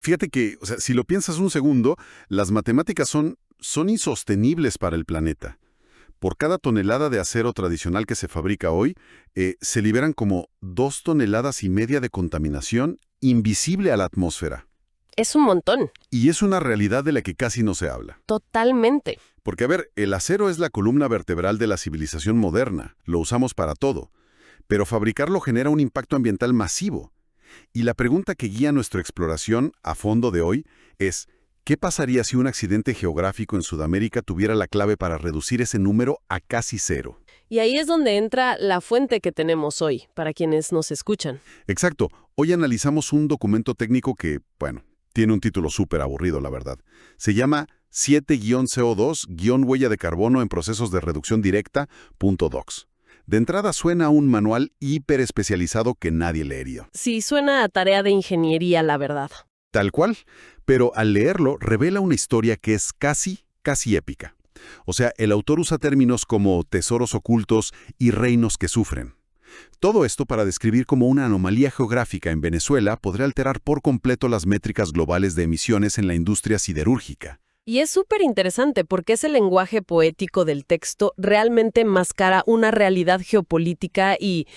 Fíjate que, o sea, si lo piensas un segundo, las matemáticas son insostenibles para el planeta. Por cada tonelada de acero tradicional que se fabrica hoy, se liberan como 2,5 toneladas de contaminación invisible a la atmósfera. Es un montón. Y es una realidad de la que casi no se habla. Totalmente. Porque, a ver, el acero es la columna vertebral de la civilización moderna, lo usamos para todo, pero fabricarlo genera un impacto ambiental masivo. Y la pregunta que guía nuestra exploración a fondo de hoy es, ¿qué pasaría si un accidente geográfico en Sudamérica tuviera la clave para reducir ese número a casi cero? Y ahí es donde entra la fuente que tenemos hoy, para quienes nos escuchan. Exacto. Hoy analizamos un documento técnico que, bueno, tiene un título súper aburrido, la verdad. Se llama 7-CO2-Huella de Carbono en Procesos de Reducción Directa.docs. De entrada suena a un manual hiper especializado que nadie leería. Sí, suena a tarea de ingeniería, la verdad. Tal cual, pero al leerlo revela una historia que es casi épica. O sea, el autor usa términos como tesoros ocultos y reinos que sufren. Todo esto para describir cómo una anomalía geográfica en Venezuela podría alterar por completo las métricas globales de emisiones en la industria siderúrgica. Y es súper interesante porque ese lenguaje poético del texto realmente enmascara una realidad geopolítica y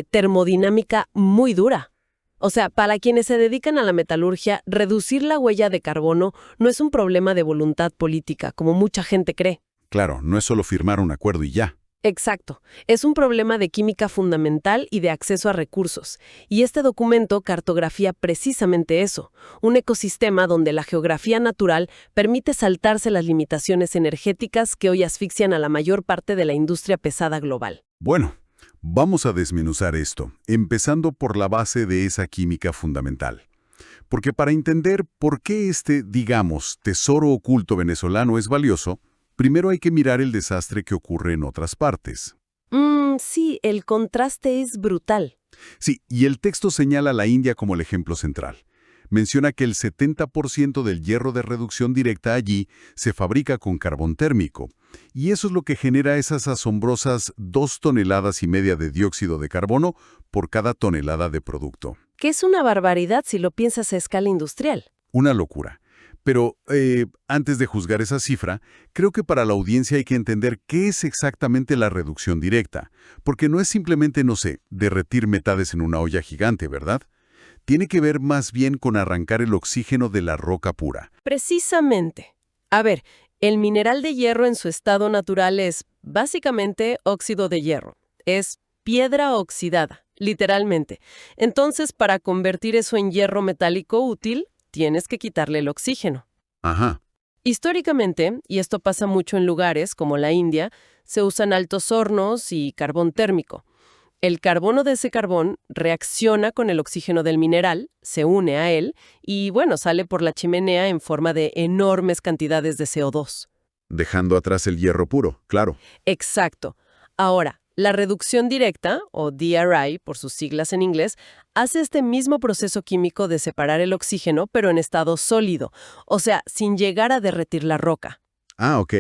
termodinámica muy dura. O sea, para quienes se dedican a la metalurgia, reducir la huella de carbono no es un problema de voluntad política, como mucha gente cree. Claro, no es solo firmar un acuerdo y ya. Exacto. Es un problema de química fundamental y de acceso a recursos. Y este documento cartografía precisamente eso, un ecosistema donde la geografía natural permite saltarse las limitaciones energéticas que hoy asfixian a la mayor parte de la industria pesada global. Bueno, vamos a desmenuzar esto, empezando por la base de esa química fundamental. Porque para entender por qué este, digamos, tesoro oculto venezolano es valioso, primero hay que mirar el desastre que ocurre en otras partes. Sí, el contraste es brutal. Sí, y el texto señala a la India como el ejemplo central. Menciona que el 70% del hierro de reducción directa allí se fabrica con carbón térmico. Y eso es lo que genera esas asombrosas 2,5 toneladas de dióxido de carbono por cada tonelada de producto. Que es una barbaridad si lo piensas a escala industrial. Una locura. Pero antes de juzgar esa cifra, creo que para la audiencia hay que entender qué es exactamente la reducción directa. Porque no es simplemente, no sé, derretir metades en una olla gigante, ¿verdad? Tiene que ver más bien con arrancar el oxígeno de la roca pura. Precisamente. A ver, el mineral de hierro en su estado natural es básicamente óxido de hierro. Es piedra oxidada, literalmente. Entonces, para convertir eso en hierro metálico útil, tienes que quitarle el oxígeno. Ajá. Históricamente, y esto pasa mucho en lugares como la India, se usan altos hornos y carbón térmico. El carbono de ese carbón reacciona con el oxígeno del mineral, se une a él y, bueno, sale por la chimenea en forma de enormes cantidades de CO2. Dejando atrás el hierro puro, claro. Exacto. Ahora, la reducción directa, o DRI por sus siglas en inglés, hace este mismo proceso químico de separar el oxígeno, pero en estado sólido, o sea, sin llegar a derretir la roca. Ah, ok.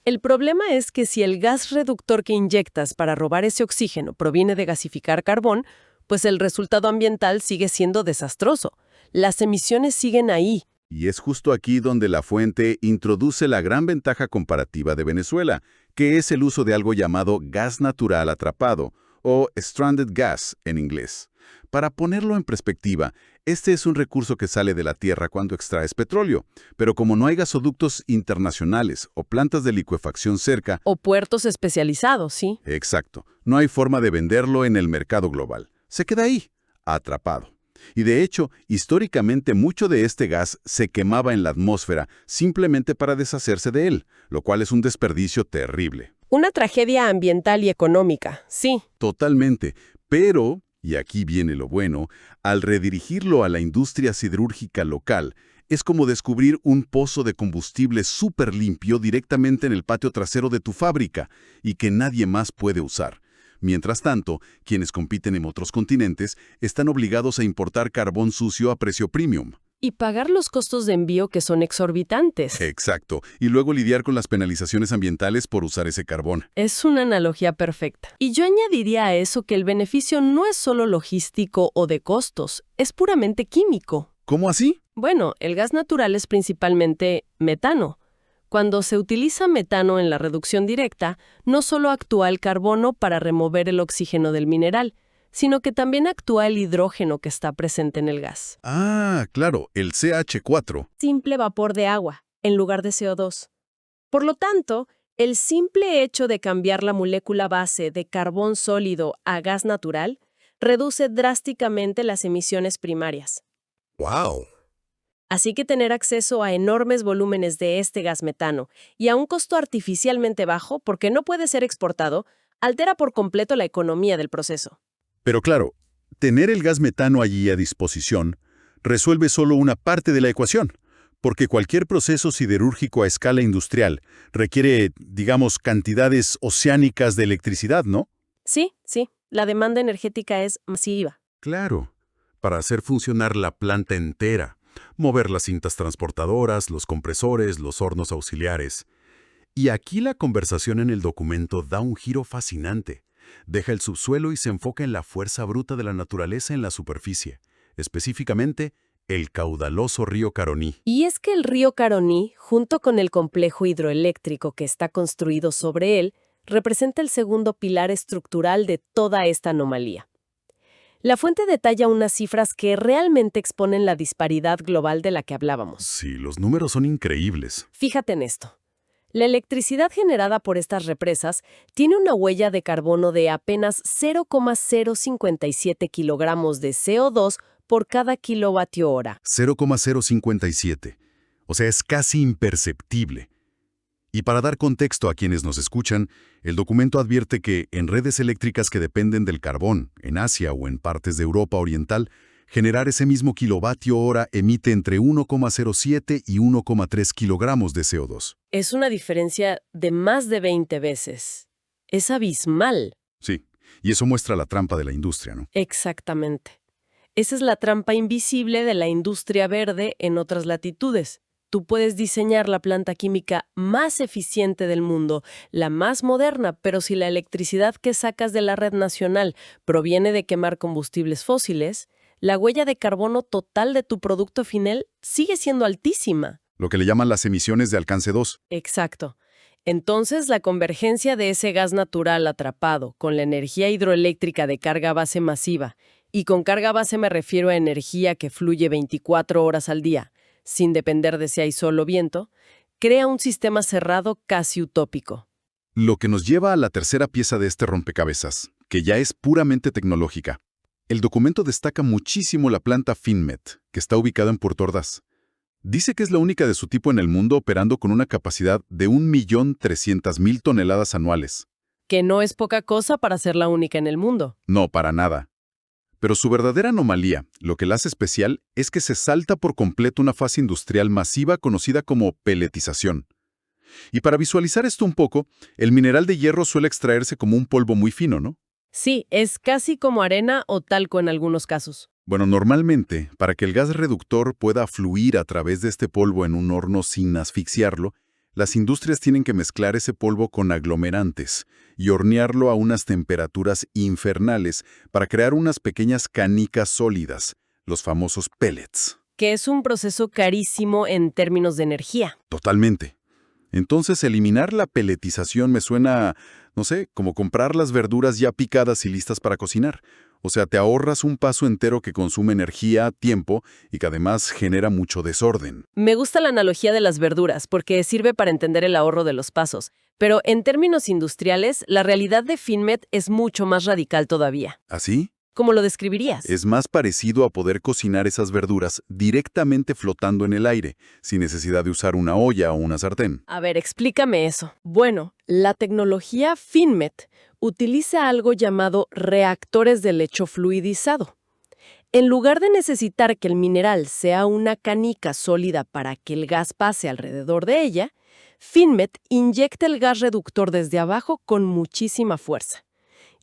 El problema es que si el gas reductor que inyectas para robar ese oxígeno proviene de gasificar carbón, pues el resultado ambiental sigue siendo desastroso. Las emisiones siguen ahí. Y es justo aquí donde la fuente introduce la gran ventaja comparativa de Venezuela, que es el uso de algo llamado gas natural atrapado, o stranded gas en inglés. Para ponerlo en perspectiva, este es un recurso que sale de la tierra cuando extraes petróleo, pero como no hay gasoductos internacionales o plantas de licuefacción cerca, O puertos especializados, ¿sí? exacto, no hay forma de venderlo en el mercado global. Se queda ahí, atrapado. Y de hecho, históricamente mucho de este gas se quemaba en la atmósfera simplemente para deshacerse de él, lo cual es un desperdicio terrible. Una tragedia ambiental y económica, sí. Totalmente, pero, y aquí viene lo bueno, al redirigirlo a la industria siderúrgica local, es como descubrir un pozo de combustible súper limpio directamente en el patio trasero de tu fábrica y que nadie más puede usar. Mientras tanto, quienes compiten en otros continentes están obligados a importar carbón sucio a precio premium. Y pagar los costos de envío que son exorbitantes. Exacto, y luego lidiar con las penalizaciones ambientales por usar ese carbón. Es una analogía perfecta. Y yo añadiría a eso que el beneficio no es solo logístico o de costos, es puramente químico. ¿Cómo así? Bueno, el gas natural es principalmente metano. Cuando se utiliza metano en la reducción directa, no solo actúa el carbono para remover el oxígeno del mineral, sino que también actúa el hidrógeno que está presente en el gas. Ah, claro, el CH4. Simple vapor de agua, en lugar de CO2. Por lo tanto, el simple hecho de cambiar la molécula base de carbón sólido a gas natural reduce drásticamente las emisiones primarias. ¡Wow! Así que tener acceso a enormes volúmenes de este gas metano y a un costo artificialmente bajo, porque no puede ser exportado, altera por completo la economía del proceso. Pero claro, tener el gas metano allí a disposición resuelve solo una parte de la ecuación, porque cualquier proceso siderúrgico a escala industrial requiere, digamos, cantidades oceánicas de electricidad, ¿no? Sí, la demanda energética es masiva. Claro, para hacer funcionar la planta entera, mover las cintas transportadoras, los compresores, los hornos auxiliares. Y aquí la conversación en el documento da un giro fascinante. Deja el subsuelo y se enfoca en la fuerza bruta de la naturaleza en la superficie, específicamente el caudaloso río Caroní. Y es que el río Caroní, junto con el complejo hidroeléctrico que está construido sobre él, representa el segundo pilar estructural de toda esta anomalía. La fuente detalla unas cifras que realmente exponen la disparidad global de la que hablábamos. Sí, los números son increíbles. Fíjate en esto. La electricidad generada por estas represas tiene una huella de carbono de apenas 0,057 kilogramos de CO2 por cada kilovatio hora. 0,057. O sea, es casi imperceptible. Y para dar contexto a quienes nos escuchan, el documento advierte que en redes eléctricas que dependen del carbón, en Asia o en partes de Europa Oriental, generar ese mismo kilovatio hora emite entre 1,07 y 1,3 kilogramos de CO2. Es una diferencia de más de 20 veces. Es abismal. Sí, y eso muestra la trampa de la industria, ¿no? Exactamente. Esa es la trampa invisible de la industria verde en otras latitudes. Tú puedes diseñar la planta química más eficiente del mundo, la más moderna, pero si la electricidad que sacas de la red nacional proviene de quemar combustibles fósiles, la huella de carbono total de tu producto final sigue siendo altísima. Lo que le llaman las emisiones de alcance 2. Exacto. Entonces, la convergencia de ese gas natural atrapado con la energía hidroeléctrica de carga base masiva, y con carga base me refiero a energía que fluye 24 horas al día, sin depender de si hay sol o viento, crea un sistema cerrado casi utópico. Lo que nos lleva a la tercera pieza de este rompecabezas, que ya es puramente tecnológica. El documento destaca muchísimo la planta Finmet, que está ubicada en Puerto Ordaz. Dice que es la única de su tipo en el mundo operando con una capacidad de 1.300.000 toneladas anuales. Que no es poca cosa para ser la única en el mundo. No, para nada. Pero su verdadera anomalía, lo que la hace especial, es que se salta por completo una fase industrial masiva conocida como peletización. Y para visualizar esto un poco, el mineral de hierro suele extraerse como un polvo muy fino, ¿no? Sí, es casi como arena o talco en algunos casos. Bueno, normalmente, para que el gas reductor pueda fluir a través de este polvo en un horno sin asfixiarlo, las industrias tienen que mezclar ese polvo con aglomerantes y hornearlo a unas temperaturas infernales para crear unas pequeñas canicas sólidas, los famosos pellets. Que es un proceso carísimo en términos de energía. Totalmente. Entonces, eliminar la peletización me suena, no sé, como comprar las verduras ya picadas y listas para cocinar. O sea, te ahorras un paso entero que consume energía, tiempo y que además genera mucho desorden. Me gusta la analogía de las verduras porque sirve para entender el ahorro de los pasos. Pero en términos industriales, la realidad de Finmet es mucho más radical todavía. ¿Así? ¿Cómo lo describirías? Es más parecido a poder cocinar esas verduras directamente flotando en el aire, sin necesidad de usar una olla o una sartén. A ver, explícame eso. Bueno, la tecnología Finmet utiliza algo llamado reactores de lecho fluidizado. En lugar de necesitar que el mineral sea una canica sólida para que el gas pase alrededor de ella, Finmet inyecta el gas reductor desde abajo con muchísima fuerza.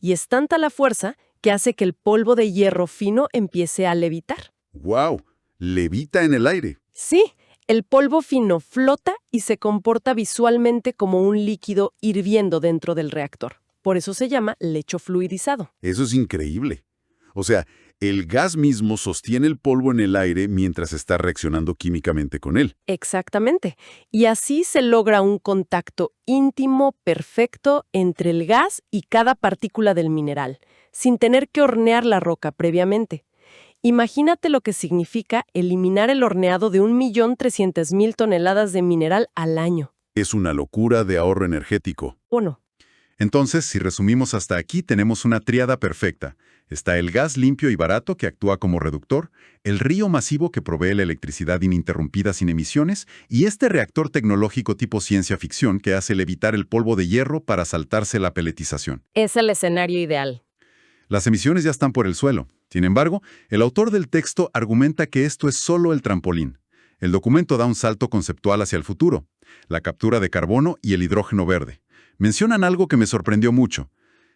Y es tanta la fuerza que hace que el polvo de hierro fino empiece a levitar. ¡Wow! Levita en el aire. Sí, el polvo fino flota y se comporta visualmente como un líquido hirviendo dentro del reactor. Por eso se llama lecho fluidizado. Eso es increíble. O sea, El gas mismo sostiene el polvo en el aire mientras está reaccionando químicamente con él. Exactamente. Y así se logra un contacto íntimo, perfecto, entre el gas y cada partícula del mineral, sin tener que hornear la roca previamente. Imagínate lo que significa eliminar el horneado de 1.300.000 toneladas de mineral al año. Es una locura de ahorro energético. ¿O no? Entonces, si resumimos hasta aquí, tenemos una tríada perfecta. Está el gas limpio y barato que actúa como reductor, el río masivo que provee la electricidad ininterrumpida sin emisiones y este reactor tecnológico tipo ciencia ficción que hace levitar el polvo de hierro para saltarse la peletización. Es el escenario ideal. Las emisiones ya están por el suelo. Sin embargo, el autor del texto argumenta que esto es solo el trampolín. El documento da un salto conceptual hacia el futuro, la captura de carbono y el hidrógeno verde. Mencionan algo que me sorprendió mucho.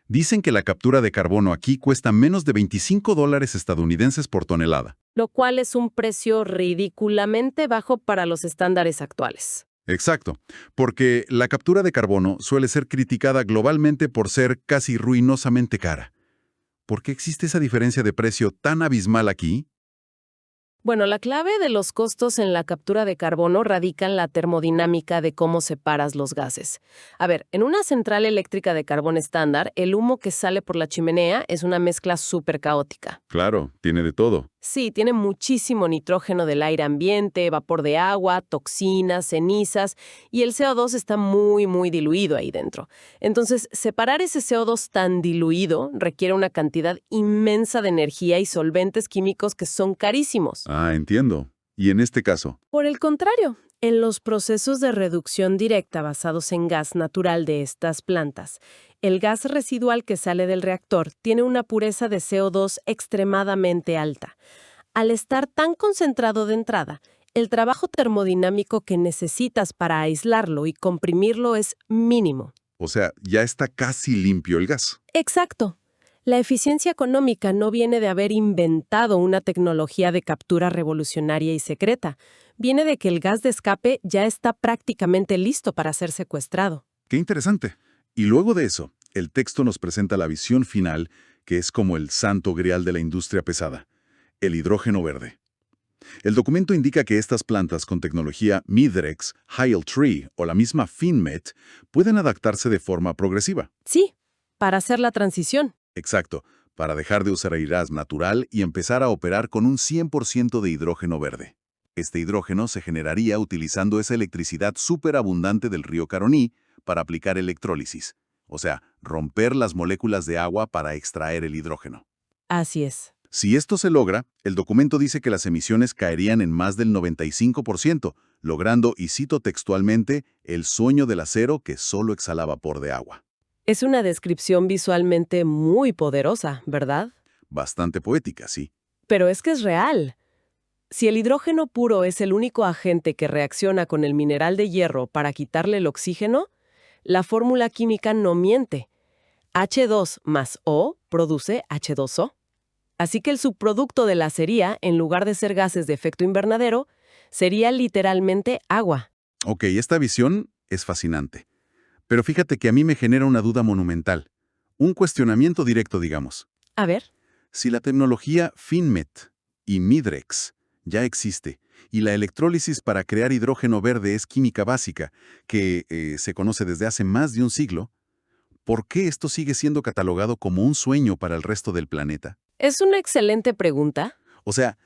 Dicen que la captura de carbono aquí cuesta menos de $25 estadounidenses por tonelada. Lo cual es un precio ridículamente bajo para los estándares actuales. Exacto, porque la captura de carbono suele ser criticada globalmente por ser casi ruinosamente cara. ¿Por qué existe esa diferencia de precio tan abismal aquí? Bueno, la clave de los costos en la captura de carbono radica en la termodinámica de cómo separas los gases. A ver, en una central eléctrica de carbón estándar, el humo que sale por la chimenea es una mezcla súper caótica. Claro, tiene de todo. Sí, tiene muchísimo nitrógeno del aire ambiente, vapor de agua, toxinas, cenizas, y el CO2 está muy diluido ahí dentro. Entonces, separar ese CO2 tan diluido requiere una cantidad inmensa de energía y solventes químicos que son carísimos. Ah, entiendo. ¿Y en este caso? Por el contrario, en los procesos de reducción directa basados en gas natural de estas plantas, el gas residual que sale del reactor tiene una pureza de CO2 extremadamente alta. Al estar tan concentrado de entrada, el trabajo termodinámico que necesitas para aislarlo y comprimirlo es mínimo. O sea, ya está casi limpio el gas. Exacto. La eficiencia económica no viene de haber inventado una tecnología de captura revolucionaria y secreta. Viene de que el gas de escape ya está prácticamente listo para ser secuestrado. ¡Qué interesante! Y luego de eso, el texto nos presenta la visión final, que es como el santo grial de la industria pesada, el hidrógeno verde. El documento indica que estas plantas con tecnología Midrex, Tree o la misma Finmet pueden adaptarse de forma progresiva. Sí, para hacer la transición. Exacto, para dejar de usar el gas natural y empezar a operar con un 100% de hidrógeno verde. Este hidrógeno se generaría utilizando esa electricidad superabundante del río Caroní para aplicar electrólisis, o sea, romper las moléculas de agua para extraer el hidrógeno. Así es. Si esto se logra, el documento dice que las emisiones caerían en más del 95%, logrando, y cito textualmente, el sueño del acero que solo exhala vapor de agua. Es una descripción visualmente muy poderosa, ¿verdad? Bastante poética, sí. Pero es que es real. Si el hidrógeno puro es el único agente que reacciona con el mineral de hierro para quitarle el oxígeno, la fórmula química no miente. H2 más O produce H2O. Así que el subproducto de la acería, en lugar de ser gases de efecto invernadero, sería literalmente agua. Ok, esta visión es fascinante. Pero fíjate que a mí me genera una duda monumental. Un cuestionamiento directo, digamos. A ver. Si la tecnología Finmet y Midrex ya existe, y la electrólisis para crear hidrógeno verde es química básica, que se conoce desde hace más de un siglo, ¿por qué esto sigue siendo catalogado como un sueño para el resto del planeta? Es una excelente pregunta. O sea,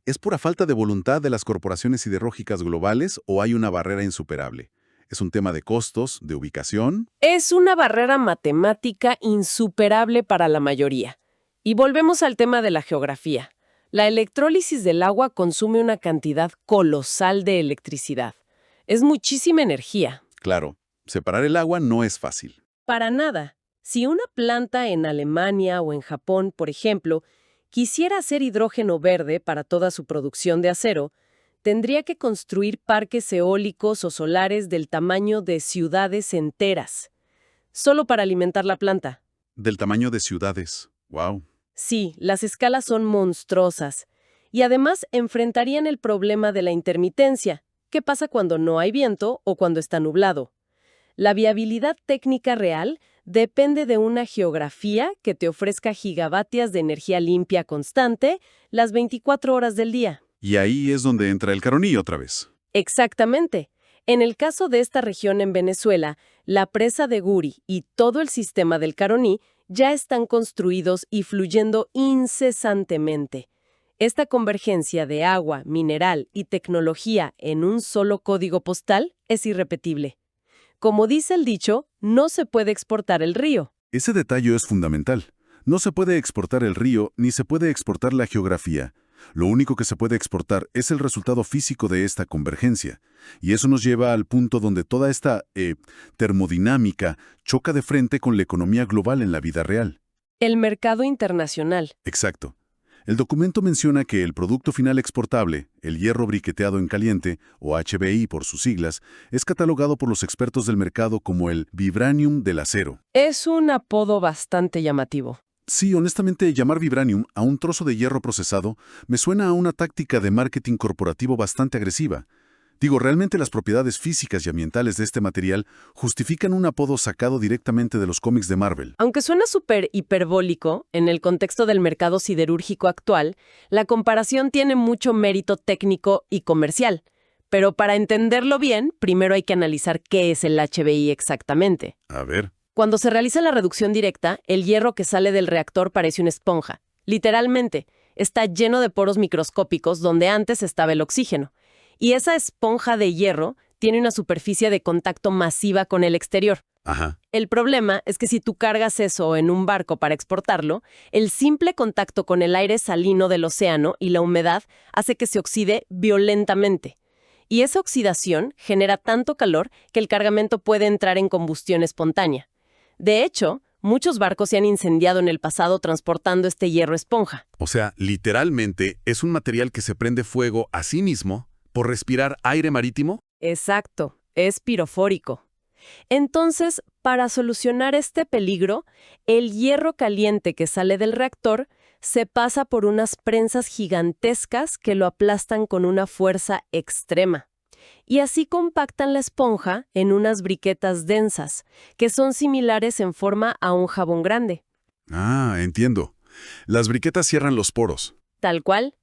¿es pura falta de voluntad de las corporaciones siderúrgicas globales o hay una barrera insuperable? ¿Es un tema de costos, de ubicación? Es una barrera matemática insuperable para la mayoría. Y volvemos al tema de la geografía. La electrólisis del agua consume una cantidad colosal de electricidad. Es muchísima energía. Claro, separar el agua no es fácil. Para nada. Si una planta en Alemania o en Japón, por ejemplo, quisiera hacer hidrógeno verde para toda su producción de acero, tendría que construir parques eólicos o solares del tamaño de ciudades enteras, solo para alimentar la planta. Del tamaño de ciudades. ¡Wow! Sí, las escalas son monstruosas. Y además enfrentarían el problema de la intermitencia. ¿Qué pasa cuando no hay viento o cuando está nublado? La viabilidad técnica real depende de una geografía que te ofrezca gigavatios de energía limpia constante las 24 horas del día. Y ahí es donde entra el Caroní otra vez. Exactamente. En el caso de esta región en Venezuela, la presa de Guri y todo el sistema del Caroní ya están construidos y fluyendo incesantemente. Esta convergencia de agua, mineral y tecnología en un solo código postal es irrepetible. Como dice el dicho, no se puede exportar el río. Ese detalle es fundamental. No se puede exportar el río ni se puede exportar la geografía. Lo único que se puede exportar es el resultado físico de esta convergencia. Y eso nos lleva al punto donde toda esta termodinámica choca de frente con la economía global en la vida real. El mercado internacional. Exacto. El documento menciona que el producto final exportable, el hierro briqueteado en caliente, o HBI por sus siglas, es catalogado por los expertos del mercado como el vibranium del acero. Es un apodo bastante llamativo. Sí, honestamente, llamar vibranium a un trozo de hierro procesado me suena a una táctica de marketing corporativo bastante agresiva. Digo, realmente las propiedades físicas y ambientales de este material justifican un apodo sacado directamente de los cómics de Marvel. Aunque suena súper hiperbólico, en el contexto del mercado siderúrgico actual, la comparación tiene mucho mérito técnico y comercial. Pero para entenderlo bien, primero hay que analizar qué es el HBI exactamente. A ver. Cuando se realiza la reducción directa, el hierro que sale del reactor parece una esponja. Literalmente, está lleno de poros microscópicos donde antes estaba el oxígeno. Y esa esponja de hierro tiene una superficie de contacto masiva con el exterior. Ajá. El problema es que si tú cargas eso en un barco para exportarlo, el simple contacto con el aire salino del océano y la humedad hace que se oxide violentamente. Y esa oxidación genera tanto calor que el cargamento puede entrar en combustión espontánea. De hecho, muchos barcos se han incendiado en el pasado transportando este hierro esponja. O sea, literalmente es un material que se prende fuego a sí mismo por respirar aire marítimo. Exacto, es pirofórico. Entonces, para solucionar este peligro, el hierro caliente que sale del reactor se pasa por unas prensas gigantescas que lo aplastan con una fuerza extrema. Y así compactan la esponja en unas briquetas densas, que son similares en forma a un jabón grande. Ah, entiendo. Las briquetas cierran los poros. Tal cual.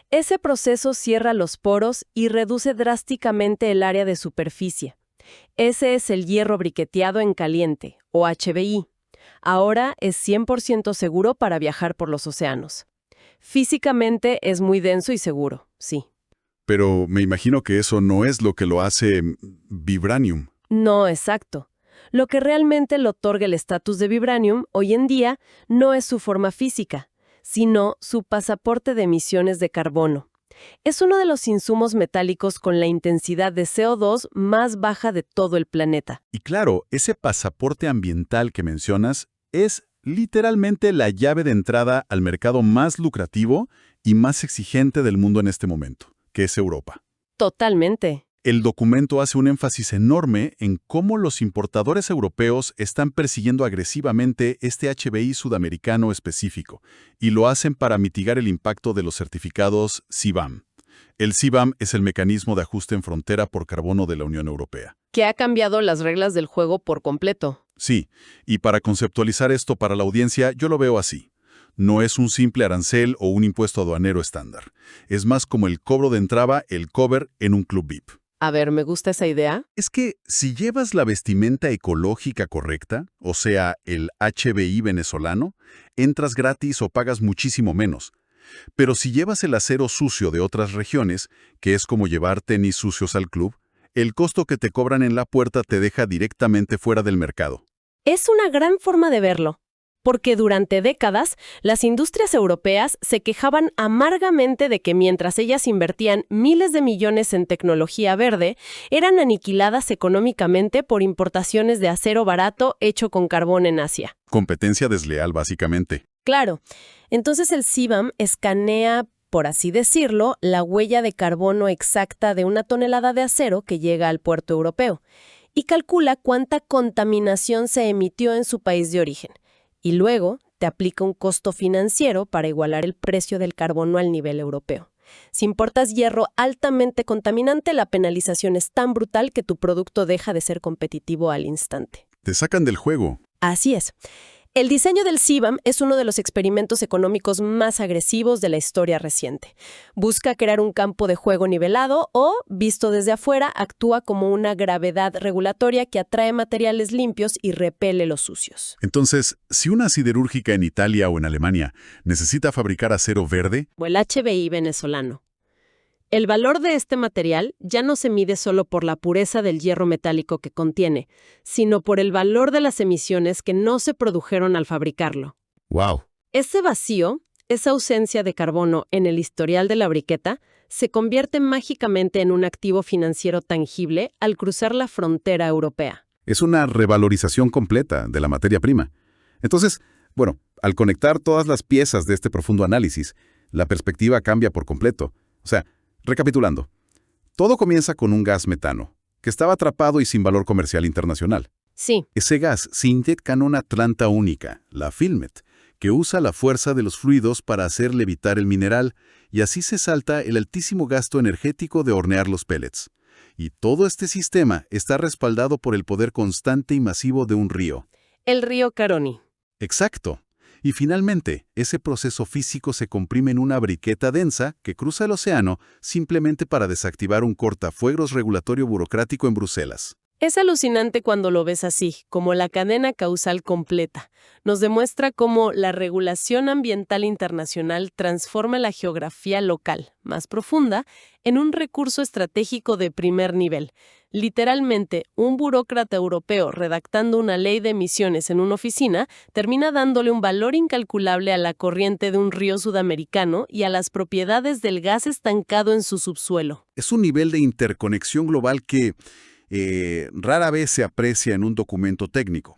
Ese proceso cierra los poros y reduce drásticamente el área de superficie. Ese es el hierro briqueteado en caliente, o HBI. Ahora es 100% seguro para viajar por los océanos. Físicamente es muy denso y seguro, sí. Pero me imagino que eso no es lo que lo hace vibranium. No, exacto. Lo que realmente le otorga el estatus de vibranium hoy en día no es su forma física, sino su pasaporte de emisiones de carbono. Es uno de los insumos metálicos con la intensidad de CO2 más baja de todo el planeta. Y claro, ese pasaporte ambiental que mencionas es literalmente la llave de entrada al mercado más lucrativo y más exigente del mundo en este momento, que es Europa. Totalmente. El documento hace un énfasis enorme en cómo los importadores europeos están persiguiendo agresivamente este HBI sudamericano específico, y lo hacen para mitigar el impacto de los certificados CBAM. El CBAM es el mecanismo de ajuste en frontera por carbono de la Unión Europea. Que ha cambiado las reglas del juego por completo. Sí, y para conceptualizar esto para la audiencia, yo lo veo así. No es un simple arancel o un impuesto aduanero estándar. Es más como el cobro de entrada, el cover, en un club VIP. A ver, me gusta esa idea. Es que si llevas la vestimenta ecológica correcta, o sea, el HBI venezolano, entras gratis o pagas muchísimo menos. Pero si llevas el acero sucio de otras regiones, que es como llevar tenis sucios al club, el costo que te cobran en la puerta te deja directamente fuera del mercado. Es una gran forma de verlo. Porque durante décadas, las industrias europeas se quejaban amargamente de que mientras ellas invertían miles de millones en tecnología verde, eran aniquiladas económicamente por importaciones de acero barato hecho con carbón en Asia. Competencia desleal, básicamente. Claro. Entonces el CBAM escanea, por así decirlo, la huella de carbono exacta de una tonelada de acero que llega al puerto europeo y calcula cuánta contaminación se emitió en su país de origen. Y luego te aplica un costo financiero para igualar el precio del carbono al nivel europeo. Si importas hierro altamente contaminante, la penalización es tan brutal que tu producto deja de ser competitivo al instante. Te sacan del juego. Así es. El diseño del CBAM es uno de los experimentos económicos más agresivos de la historia reciente. Busca crear un campo de juego nivelado o, visto desde afuera, actúa como una gravedad regulatoria que atrae materiales limpios y repele los sucios. Entonces, si una siderúrgica en Italia o en Alemania necesita fabricar acero verde, O el HBI venezolano. El valor de este material ya no se mide solo por la pureza del hierro metálico que contiene, sino por el valor de las emisiones que no se produjeron al fabricarlo. ¡wow! Ese vacío, esa ausencia de carbono en el historial de la briqueta, se convierte mágicamente en un activo financiero tangible al cruzar la frontera europea. Es una revalorización completa de la materia prima. Entonces, bueno, al conectar todas las piezas de este profundo análisis, la perspectiva cambia por completo. O sea, recapitulando, todo comienza con un gas metano, que estaba atrapado y sin valor comercial internacional. Sí, Ese gas se inyecta en una planta única, la Filmet, que usa la fuerza de los fluidos para hacer levitar el mineral, y así se salta el altísimo gasto energético de hornear los pellets. Y todo este sistema está respaldado por el poder constante y masivo de un río. el río Caroni. Exacto. Y finalmente, ese proceso físico se comprime en una briqueta densa que cruza el océano simplemente para desactivar un cortafuegos regulatorio burocrático en Bruselas. Es alucinante cuando lo ves así, como la cadena causal completa. Nos demuestra cómo la regulación ambiental internacional transforma la geografía local, más profunda, en un recurso estratégico de primer nivel. Literalmente, un burócrata europeo redactando una ley de emisiones en una oficina termina dándole un valor incalculable a la corriente de un río sudamericano y a las propiedades del gas estancado en su subsuelo. Es un nivel de interconexión global que rara vez se aprecia en un documento técnico.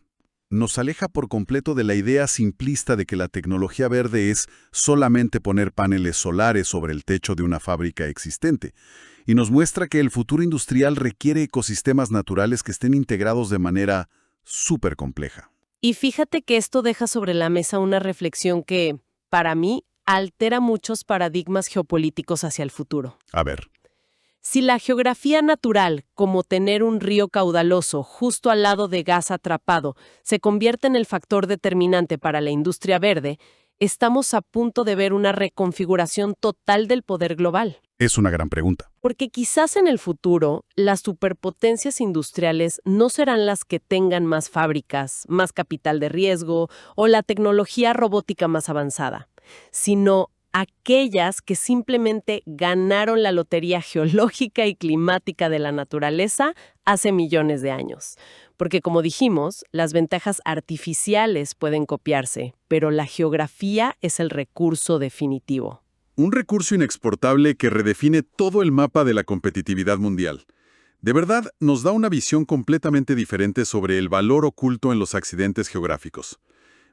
Nos aleja por completo de la idea simplista de que la tecnología verde es solamente poner paneles solares sobre el techo de una fábrica existente, y nos muestra que el futuro industrial requiere ecosistemas naturales que estén integrados de manera súper compleja. Y fíjate que esto deja sobre la mesa una reflexión que, para mí, altera muchos paradigmas geopolíticos hacia el futuro. A ver, Si la geografía natural, como tener un río caudaloso justo al lado de gas atrapado, se convierte en el factor determinante para la industria verde, estamos a punto de ver una reconfiguración total del poder global. es una gran pregunta. Porque quizás en el futuro, las superpotencias industriales no serán las que tengan más fábricas, más capital de riesgo o la tecnología robótica más avanzada, sino aquellas que simplemente ganaron la lotería geológica y climática de la naturaleza hace millones de años. Porque como dijimos, las ventajas artificiales pueden copiarse, pero la geografía es el recurso definitivo. Un recurso inexportable que redefine todo el mapa de la competitividad mundial. De verdad, nos da una visión completamente diferente sobre el valor oculto en los accidentes geográficos.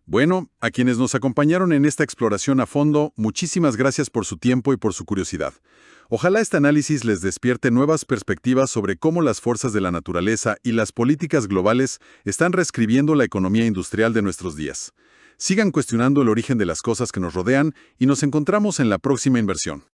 Bueno, a quienes nos acompañaron en esta exploración a fondo, muchísimas gracias por su tiempo y por su curiosidad. Ojalá este análisis les despierte nuevas perspectivas sobre cómo las fuerzas de la naturaleza y las políticas globales están reescribiendo la economía industrial de nuestros días. Sigan cuestionando el origen de las cosas que nos rodean y nos encontramos en la próxima inversión.